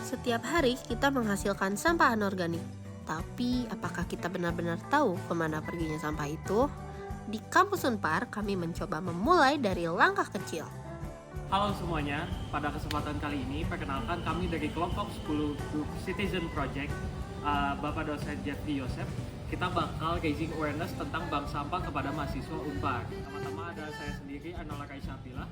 Setiap hari kita menghasilkan sampah anorganik. Tapi apakah kita benar-benar tahu kemana perginya sampah itu? Di Kampus Unpar kami mencoba memulai dari langkah kecil. Halo semuanya, pada kesempatan kali ini perkenalkan kami dari kelompok 10 Group Citizen Project, Bapak dosen Jeffrey Yosef. Kita bakal raising awareness tentang bank sampah kepada mahasiswa Unpar. Pertama-tama ada saya sendiri, Anola Kaisha Pila.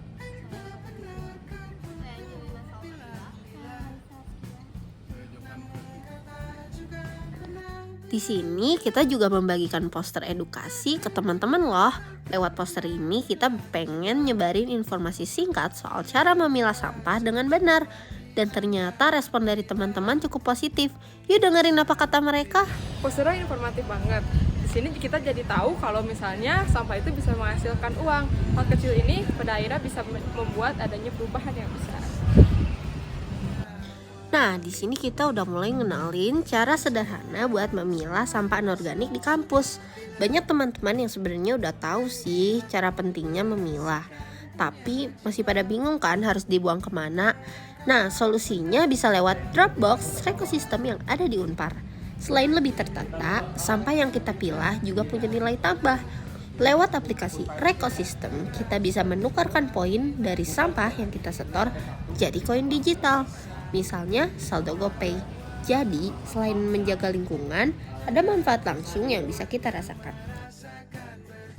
Di sini kita juga membagikan poster edukasi ke teman-teman loh. Lewat poster ini kita pengen nyebarin informasi singkat soal cara memilah sampah dengan benar. Dan ternyata respon dari teman-teman cukup positif. Yuk dengerin apa kata mereka. Posternya informatif banget. Di sini kita jadi tahu kalau misalnya sampah itu bisa menghasilkan uang. Hal kecil ini pada akhirnya bisa membuat adanya perubahan yang besar. Nah, di sini kita udah mulai ngenalin cara sederhana buat memilah sampah anorganik di kampus. Banyak teman-teman yang sebenarnya udah tahu sih cara pentingnya memilah. Tapi masih pada bingung kan harus dibuang kemana? Nah, solusinya bisa lewat Dropbox ekosistem yang ada di Unpar. Selain lebih tertata, sampah yang kita pilah juga punya nilai tambah. Lewat aplikasi Rekosistem, kita bisa menukarkan poin dari sampah yang kita setor jadi koin digital. Misalnya saldo GoPay. Jadi, selain menjaga lingkungan, ada manfaat langsung yang bisa kita rasakan.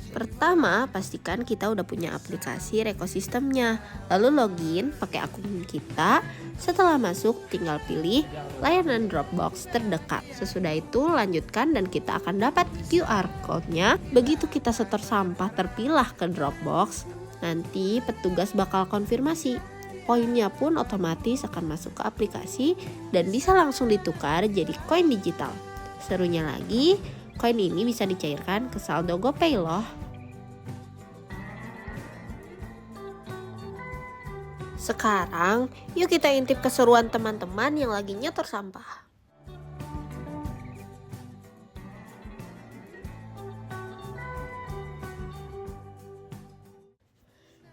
Pertama, pastikan kita udah punya aplikasi Rekosistemnya. Lalu login pakai akun kita. Setelah masuk, tinggal pilih layanan Dropbox terdekat. Sesudah itu, lanjutkan dan kita akan dapat QR code-nya. Begitu kita setor sampah terpilah ke Dropbox, nanti petugas bakal konfirmasi. Poinnya pun otomatis akan masuk ke aplikasi dan bisa langsung ditukar jadi koin digital. Serunya lagi, koin ini bisa dicairkan ke saldo GoPay loh. Sekarang, yuk kita intip keseruan teman-teman yang lagi nyetor sampah.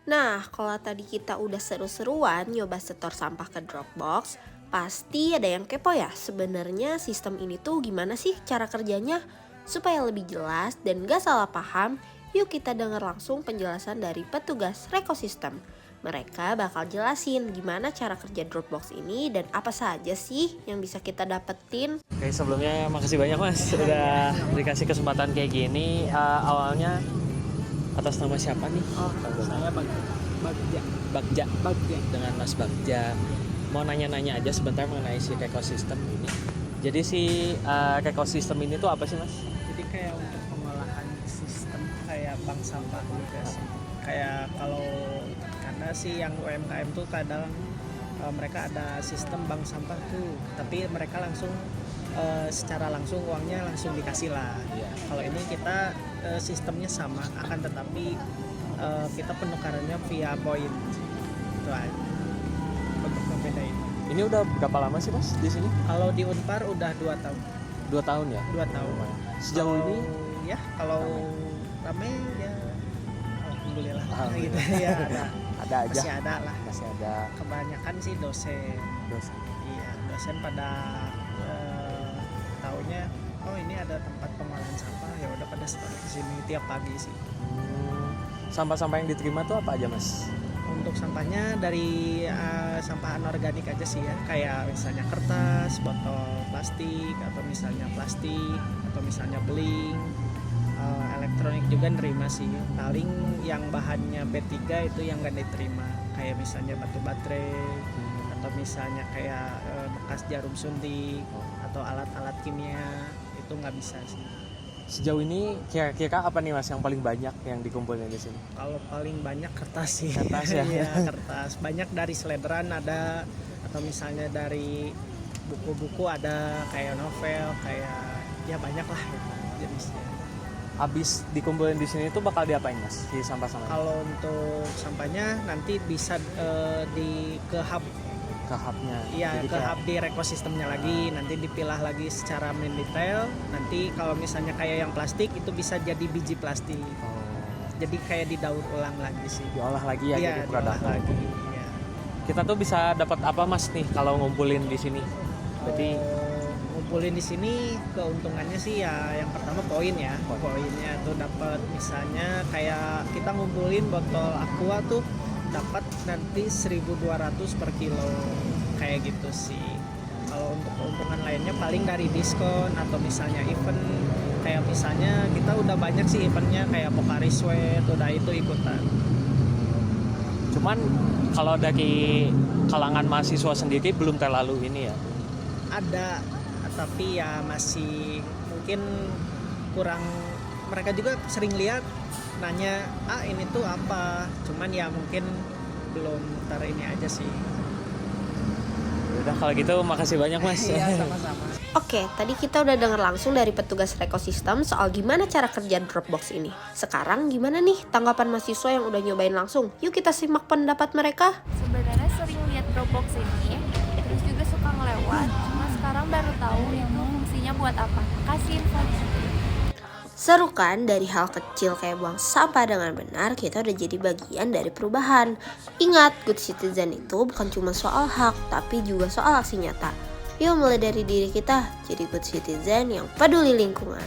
Nah, kalau tadi kita udah seru-seruan nyoba setor sampah ke Dropbox, pasti ada yang kepo ya. Sebenarnya sistem ini tuh gimana sih cara kerjanya? Supaya lebih jelas dan gak salah paham, yuk kita dengar langsung penjelasan dari petugas Rekosistem. Mereka bakal jelasin gimana cara kerja Dropbox ini dan apa saja sih yang bisa kita dapetin. Oke, sebelumnya makasih banyak Mas udah dikasih kesempatan kayak gini. Awalnya atas nama siapa nih? Saya Bagja Dengan Mas Bagja. Mau nanya-nanya aja sebentar mengenai si ekosistem ini. Jadi si ekosistem ini tuh apa sih Mas? jadi kayak untuk pengolahan sistem kayak bank sampah juga sih. Kayak kalau karena sih yang UMKM tuh kadang mereka ada sistem bank sampah tuh, tapi mereka langsung secara langsung uangnya langsung dikasih lah. Kalau ini kita sistemnya sama, akan tetapi kita penukarannya via poin. Itu aja untuk membedain. Ini udah berapa lama sih Mas di sini? Kalau di Unpar udah 2 tahun. 2 tahun ya? 2 tahun. Sejauh ini ya kalau rame ya alhamdulillah. Gitu ya ada aja. masih ada lah. Masih ada. Kebanyakan sih dosen. Iya, dosen pada taunya oh ini ada tempat pengolahan sampah, ya udah pada setor ke sini tiap pagi sih. Sampah-sampah yang diterima tuh apa aja Mas? Untuk sampahnya dari sampah anorganik aja sih ya, kayak misalnya kertas, botol plastik, atau misalnya plastik, atau misalnya beling, elektronik juga nerima sih. Paling yang bahannya B3 itu yang gak diterima, kayak misalnya batu baterai, atau misalnya kayak bekas jarum suntik, atau alat-alat kimia, itu nggak bisa sih. Sejauh ini kira-kira apa nih Mas yang paling banyak yang dikumpulin di sini? Kalau paling banyak kertas sih. Kertas ya? Iya, kertas. Banyak dari sledran ada, atau misalnya dari buku-buku ada, kayak novel, kayak ya banyak lah jenisnya. Habis dikumpulin di sini tuh bakal diapain Mas si sampah-sampah? Kalau untuk sampahnya nanti bisa ke hub. Ke hubnya. Iya, Jadi ke kayak- hub di ekosistemnya lagi, nanti dipilah lagi secara mendetail. Nanti kalau misalnya kayak yang plastik itu bisa jadi biji plastik. Oh, Jadi kayak didaur ulang lagi sih. diolah lagi ya Iya, jadi produk diolah lagi. Iya. Kita tuh bisa dapat apa Mas nih kalau ngumpulin di sini? Berarti Ngumpulin di sini keuntungannya sih ya yang pertama poin ya. Poinnya tuh dapat misalnya kayak kita ngumpulin botol aqua tuh dapat nanti 1.200 per kilo kayak gitu sih. Kalau untuk keuntungan lainnya paling dari diskon atau misalnya event kayak misalnya kita udah banyak sih eventnya kayak Pocari Sweat udah itu ikutan. cuman kalau dari kalangan mahasiswa sendiri belum terlalu ini ya. Ada tapi ya masih mungkin kurang, mereka juga sering lihat nanya ini tuh apa, cuman ya mungkin belum ini aja sih. Udah kalau gitu makasih banyak Mas. Iya sama-sama. Oke, tadi kita udah denger langsung dari petugas ekosistem soal gimana cara kerja Dropbox ini. Sekarang gimana nih tanggapan mahasiswa yang udah nyobain langsung? Yuk kita simak pendapat mereka. Sebenarnya sering lihat Dropbox ini, terus juga suka ngelewat, cuma sekarang baru tahu itu fungsinya buat apa. Kasih infonya. Seru kan, dari hal kecil kayak buang sampah dengan benar, kita udah jadi bagian dari perubahan. Ingat, good citizen itu bukan cuma soal hak, tapi juga soal aksi nyata. Yuk mulai dari diri kita, jadi good citizen yang peduli lingkungan.